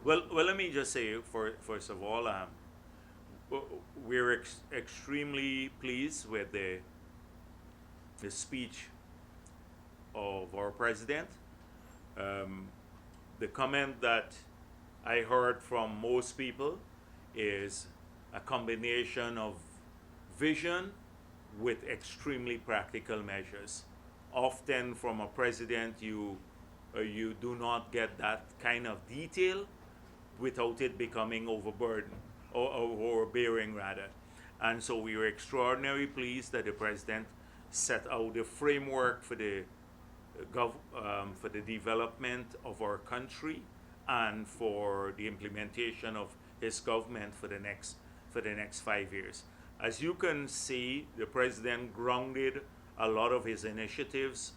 Well, let me just say, first of all, we're extremely pleased with the speech of our president. Um, the comment that I heard from most people is a combination of vision with extremely practical measures. Often from a president, you do not get that kind of detail without it becoming overburdened or overbearing rather. And so we were extraordinarily pleased that the president set out the framework for for the development of our country and for the implementation of his government for the next 5 years. As you can see, the president grounded a lot of his initiatives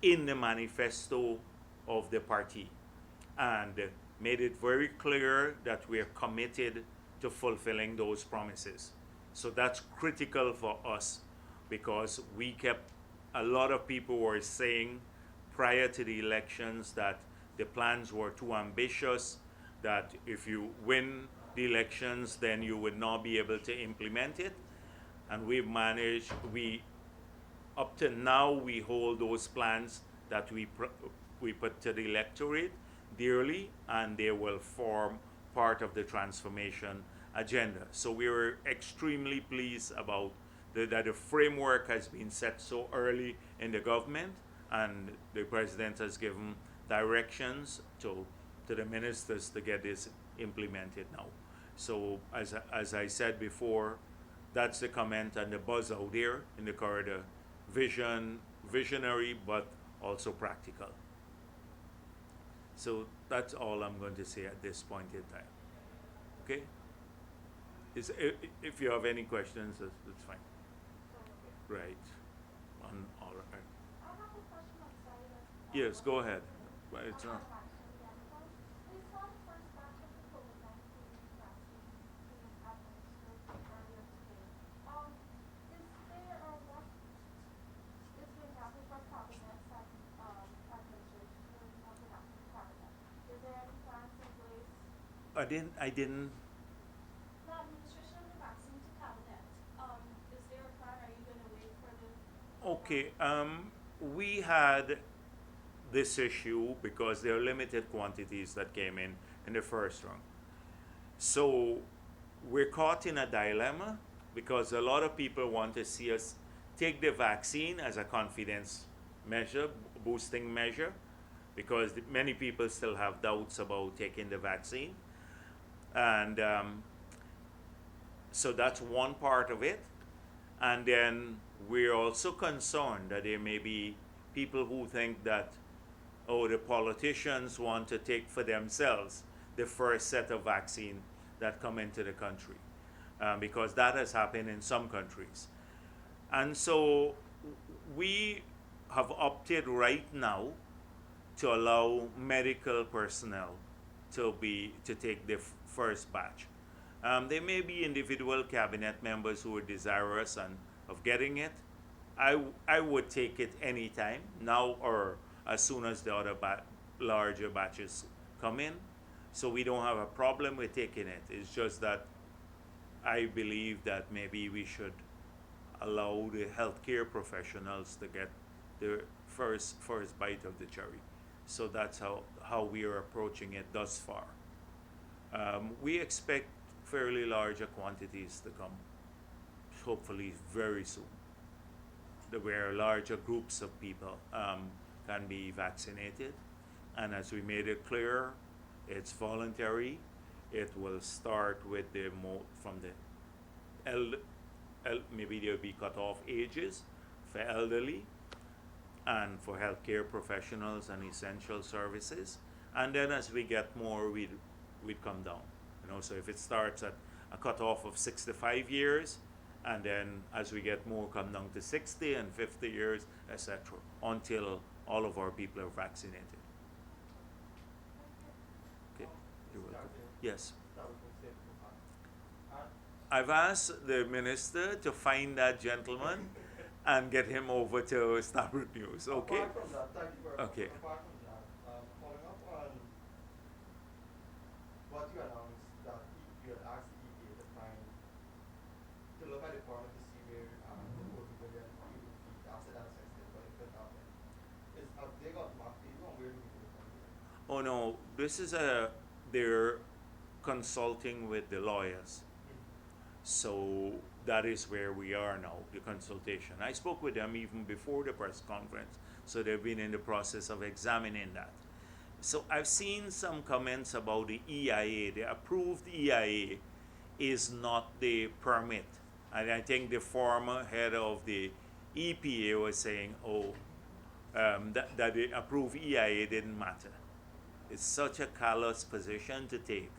in the manifesto of the party and made it very clear that we are committed to fulfilling those promises. So that's critical for us because a lot of people were saying prior to the elections that the plans were too ambitious, that if you win the elections, then you would not be able to implement it. And up to now, we hold those plans that we put to the electorate dearly, and they will form part of the transformation agenda. So we were extremely pleased about that the framework has been set so early in the government, and the president has given directions to the ministers to get this implemented now. So as I said before, that's the comment and the buzz out there in the corridor. Visionary, but also practical. So that's all I'm going to say at this point in time. Okay? If you have any questions, that's fine. Right. All right. I have a question outside of. Yes, go ahead. Well, it's not. We saw the first batch of the COVID-19 vaccine being administered earlier today. Is there or what is going to happen for cabinet administration of the vaccine cabinet? Is there any plans in place? I didn't. The administration of the vaccine to cabinet. Is there a plan? Are you going to wait for the? Okay. We had this issue because there are limited quantities that came in the first round. So we're caught in a dilemma because a lot of people want to see us take the vaccine as a confidence measure, boosting measure, because many people still have doubts about taking the vaccine. And so that's one part of it. And then we're also concerned that there may be people who think that, oh, the politicians want to take for themselves the first set of vaccine that come into the country, because that has happened in some countries. And so we have opted right now to allow medical personnel to take the first batch. There may be individual cabinet members who are desirous of getting it. I would take it anytime, now or as soon as the other larger batches come in. So we don't have a problem with taking it. It's just that I believe that maybe we should allow the healthcare professionals to get the first bite of the cherry. So that's how we are approaching it thus far. We expect fairly larger quantities to come, hopefully very soon, where larger groups of people can be vaccinated. And as we made it clear, it's voluntary. It will start with from the maybe there'll be cut off ages for elderly and for healthcare professionals and essential services. And then as we get more, we'd come down. So if it starts at a cutoff of 65 years, and then as we get more, come down to 60 and 50 years, etc., until all of our people are vaccinated. Okay, you're welcome. Yes. I've asked the minister to find that gentleman and get him over to Starboard News. Okay. Apart from that, thank you very much. Okay. Apart from that, following up on what you announced that you had asked the EPA to find to look at the format to see where the 40 million cubic feet after that assessment, but it couldn't happen. Have they got back to you, and where do we go from here? Oh no, this is they're consulting with the lawyers. So that is where we are now, the consultation. I spoke with them even before the press conference, so they've been in the process of examining that. So I've seen some comments about the EIA. The approved EIA is not the permit. And I think the former head of the EPA was saying, that the approved EIA didn't matter. It's such a callous position to take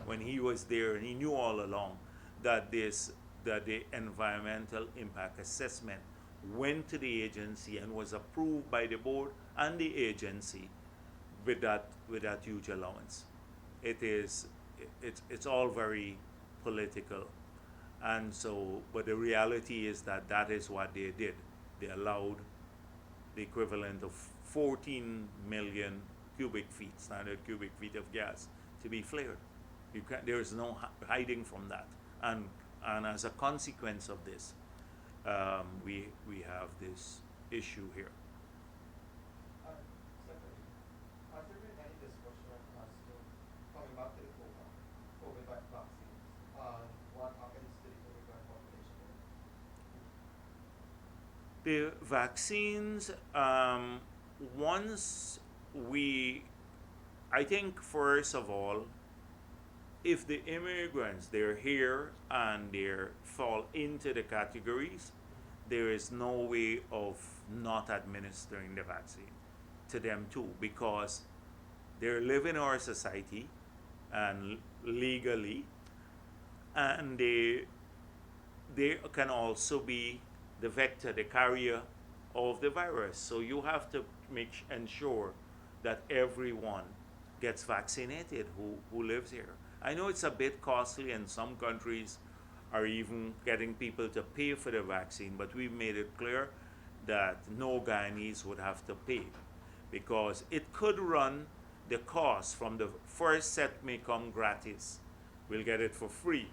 when he was there and he knew all along that the environmental impact assessment went to the agency and was approved by the board and the agency with that huge allowance. It's all very political, and so, but the reality is that is what they did. They allowed the equivalent of 14 million cubic feet, standard cubic feet of gas, to be flared. There is no hiding from that, and as a consequence of this, we have this issue here. Secondly, has there been any discussion as to coming back to the COVID vaccines and what happens to the immigrant population? The vaccines, once we, I think first of all, if the immigrants, they're here and they fall into the categories, there is no way of not administering the vaccine to them too, because they live in our society and legally, and they can also be the vector, the carrier of the virus. So you have to ensure that everyone gets vaccinated who lives here. I know it's a bit costly, and some countries are even getting people to pay for the vaccine, but we've made it clear that no Guyanese would have to pay, because it could run the cost from the first set may come gratis. We'll get it for free,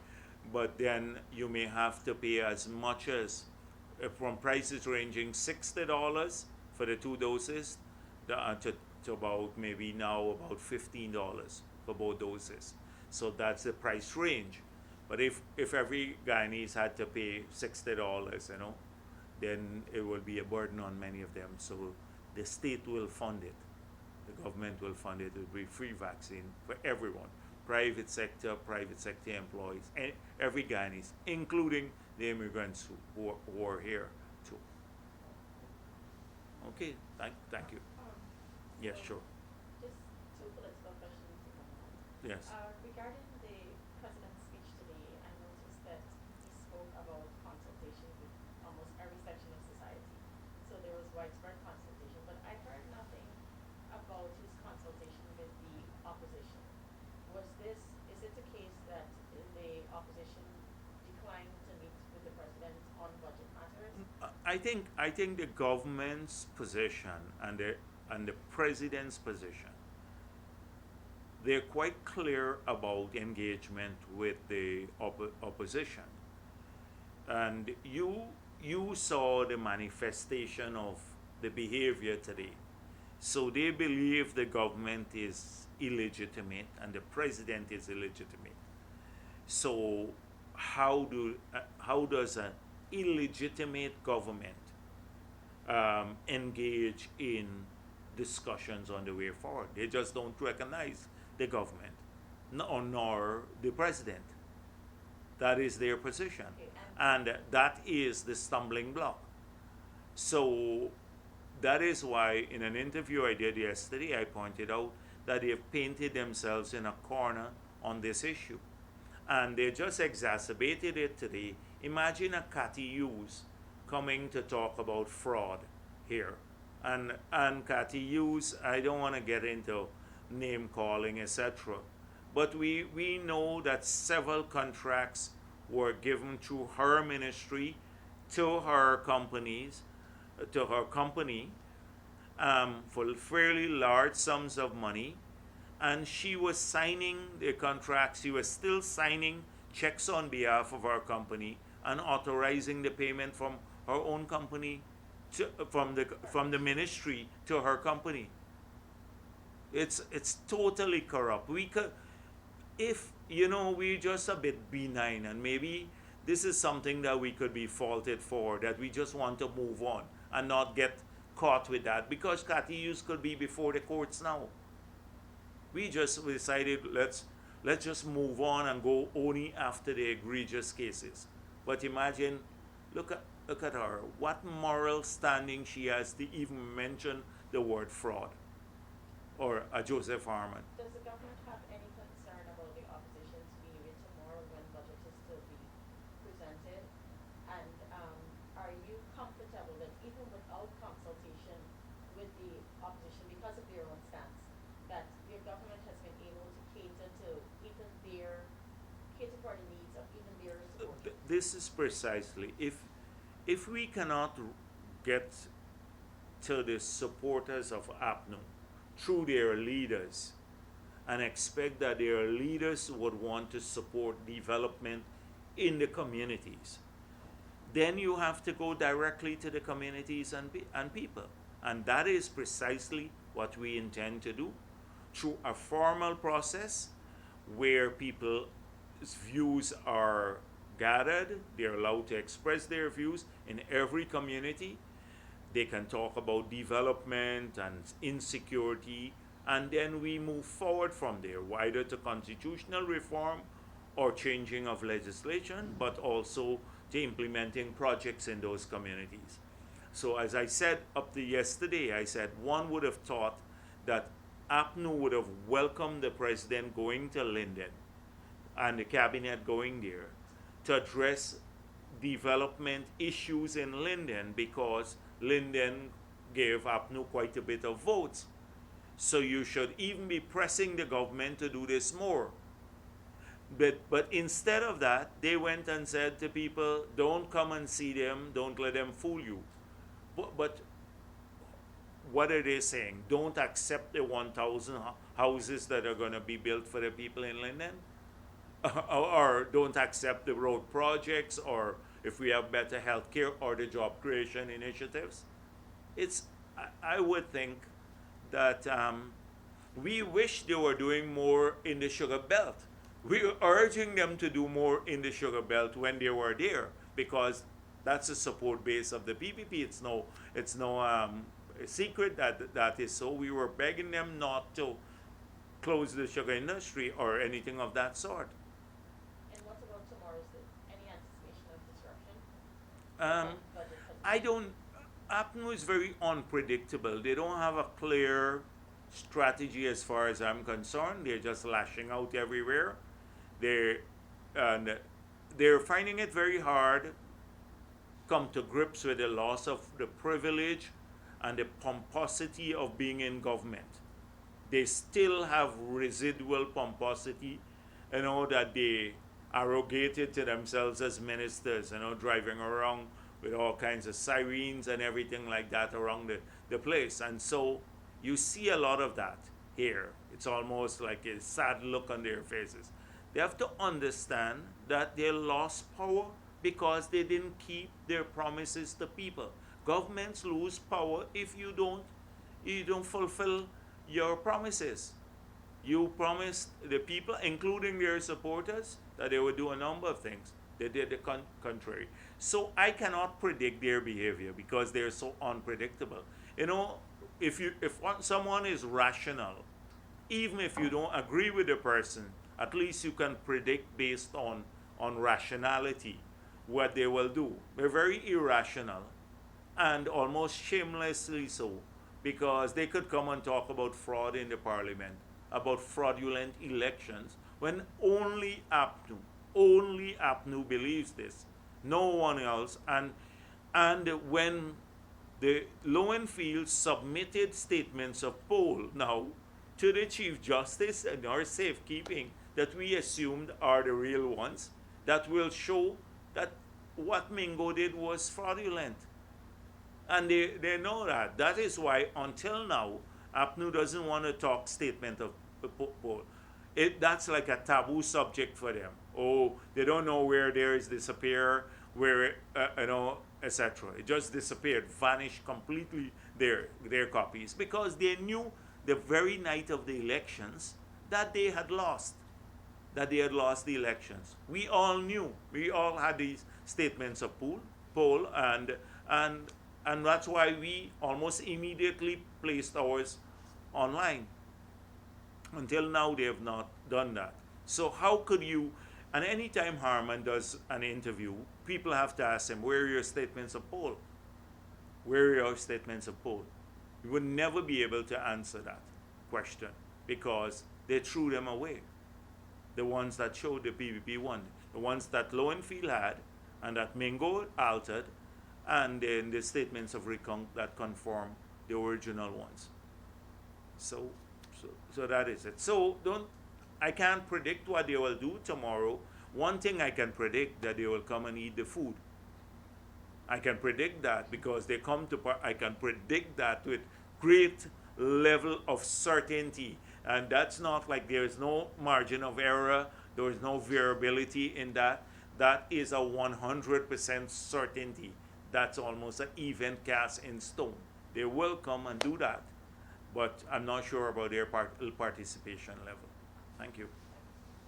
but then you may have to pay as much as from prices ranging $60 for the 2 doses to about maybe now about $15 for both doses. So that's the price range. But if every Guyanese had to pay $60, then it will be a burden on many of them. So the state will fund it. The government will fund it. It will be free vaccine for everyone. Private sector employees, and every Guyanese, including the immigrants who are here too. Okay, thank you. Yes, sure. Just two political questions. Yes. Regarding the president's speech today, I noticed that he spoke about consultation with almost every section of society. So there was widespread consultation, but I heard nothing about his consultation with the opposition. Is it the case that the opposition declined to meet with the president on budget matters? I think the government's position and the president's position, they're quite clear about engagement with the opposition. And you saw the manifestation of the behavior today. So they believe the government is illegitimate and the president is illegitimate. So how does an illegitimate government engage in discussions on the way forward? They just don't recognize the government, nor the president. That is their position. Okay, And that is the stumbling block. So that is why in an interview I did yesterday, I pointed out that they've painted themselves in a corner on this issue. And they just exacerbated it today. Imagine a Cathy Hughes coming to talk about fraud here. And Cathy Hughes, I don't want to get into name calling, etc. But we know that several contracts were given through her ministry to her companies, to her company, for fairly large sums of money, and she was signing the contracts. She was still signing checks on behalf of our company and authorizing the payment from her own company from the ministry to her company. It's totally corrupt. We could, if we're just a bit benign, and maybe this is something that we could be faulted for, that we just want to move on and not get caught with that, because Katius could be before the courts now. We just decided let's just move on and go only after the egregious cases. But imagine, look at her. What moral standing she has to even mention the word fraud or a Joseph Harmon. Does the government have any concern about the opposition's behavior tomorrow when budget is still being presented? And are you comfortable that even without consultation with the opposition, because of their own stance, that your government has been able to cater for the needs of even their supporters? This is precisely, if we cannot get to the supporters of APNU through their leaders and expect that their leaders would want to support development in the communities, then you have to go directly to the communities and people. And that is precisely what we intend to do through a formal process where people's views are gathered, they're allowed to express their views in every community. They can talk about development and insecurity, and then we move forward from there, either to constitutional reform or changing of legislation, but also to implementing projects in those communities. So as I said up to yesterday, I said one would have thought that APNU would have welcomed the president going to Linden and the cabinet going there to address development issues in Linden, because Linden gave APNU quite a bit of votes. So you should even be pressing the government to do this more. But instead of that, they went and said to people, don't come and see them, don't let them fool you. But what are they saying? Don't accept the 1,000 houses that are going to be built for the people in Linden? Or don't accept the road projects, or if we have better health care, or the job creation initiatives. I would think that we wish they were doing more in the sugar belt. We were urging them to do more in the sugar belt when they were there, because that's the support base of the PPP. It's no secret that is so. We were begging them not to close the sugar industry or anything of that sort. And what about tomorrow's, any anticipation of disruption? I don't. APNU is very unpredictable. They don't have a clear strategy as far as I'm concerned. They're just lashing out everywhere. They're finding it very hard come to grips with the loss of the privilege and the pomposity of being in government. They still have residual pomposity, that they arrogated to themselves as ministers, driving around with all kinds of sirens and everything like that around the place. And so you see a lot of that here. It's almost like a sad look on their faces. They have to understand that they lost power because they didn't keep their promises to people. Governments lose power if you don't fulfill your promises. You promised the people, including their supporters, that they would do a number of things. They did the contrary. So I cannot predict their behavior because they're so unpredictable. If someone is rational, even if you don't agree with the person, at least you can predict based on rationality what they will do. They're very irrational and almost shamelessly so, because they could come and talk about fraud in the parliament, about fraudulent elections, when only APNU believes this. No one else. And when the Lowenfield submitted statements of poll now to the Chief Justice and our safekeeping that we assumed are the real ones, that will show that what Mingo did was fraudulent. And they know that. That is why until now, APNU doesn't want to talk statement of poll. That's like a taboo subject for them. Oh, they don't know where theirs disappear, where etc. It just disappeared, vanished completely. Their copies, because they knew the very night of the elections that they had lost, the elections. We all knew. We all had these statements of poll, and that's why we almost immediately placed ours online. Until now, they have not done that. So how could you? And anytime Harman does an interview, people have to ask him, "Where are your statements of poll? Where are your statements of poll?" You would never be able to answer that question because they threw them away. The ones that showed the PVP won, the ones that Lowenfield had, and that Mingo altered, and then the statements of recount that conform the original ones. So that is it. So I can't predict what they will do tomorrow. One thing I can predict, that they will come and eat the food. I can predict that because they come to. I can predict that with great level of certainty, and that's not like there is no margin of error. There is no variability in that. That is a 100% certainty. That's almost an event cast in stone. They will come and do that, but I'm not sure about their participation level. Thank you.